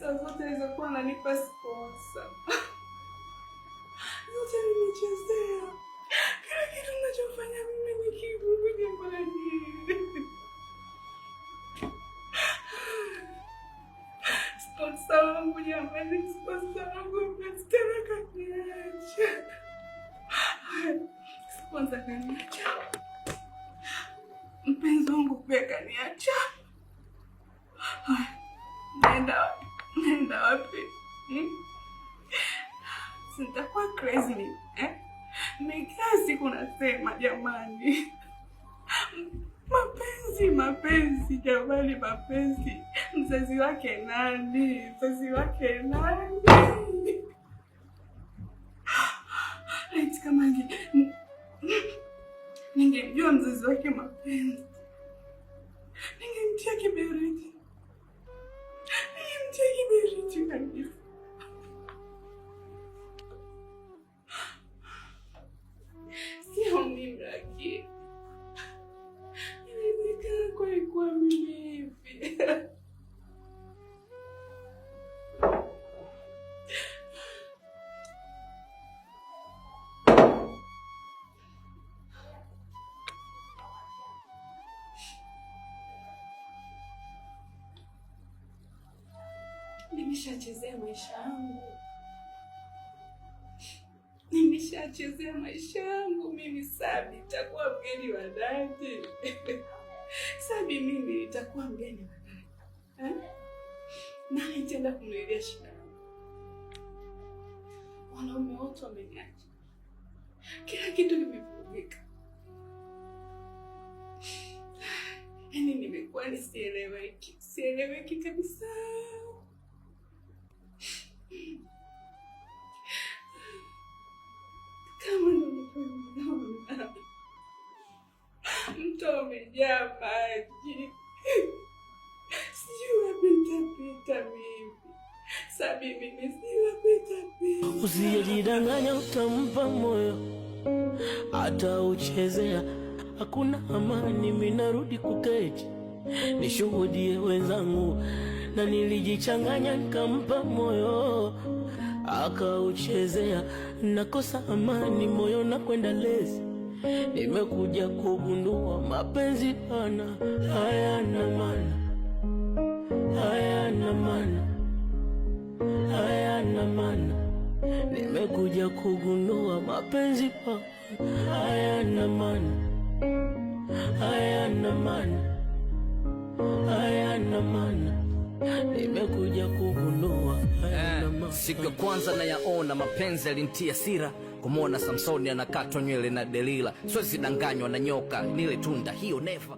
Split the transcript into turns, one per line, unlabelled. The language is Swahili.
pesa zote alizokuwa ananipa sponsor. Yote nimechezea. Kila kitu ninachofanya mimi ni kiburuji mbali. Sponsor wangu jamani, sponsor wangu mnastara kaniacha. Sponsor kaniacha. Mpenzi wangu pia kaniacha. Nenda wapi? Sitakuwa crazy ni kila siku nasema jamani. Mapenzi jamani, mapenzi. Mzazi wake nani? Eti kama ningemjua mzazi wake mapenzi, ningemtia kiberiti kabisa. Sio mimi lakini inawezekana kwa mimi hivi. Nimeshachezea maisha yangu mimi. Sabi nitakuwa mgeni wa dhati. Sabi mimi nitakuwa mgeni wa dhati. Na nitaenda kumlilia shida. Wanaume wote wameniacha. Kila kitu kimevurugika. Yaani nimekuwa sieleweki kabisa. Kama naona mto umejaa maji, sijui wapi nitapita mimi. Sabi mimi sijui wapi nitapita.
Usijidanganya, utampa moyo hata uchezea, hakuna amani. Mimi narudi kuketi nishuhudie wenzangu, na nilijichanganya nikampa moyo akauchezea, nakosa amani moyo na kwenda lezi. Nimekuja kugundua mapenzi pana hayana maana. Nimekuja kugundua mapenzi pana hayana maana. Nimekuja kugundua
siku ya kwanza na yaona mapenzi yalintia sira, kumwona Samsoni anakatwa nywele na Delila. Siwezi danganywa na nyoka, nile tunda hiyo never.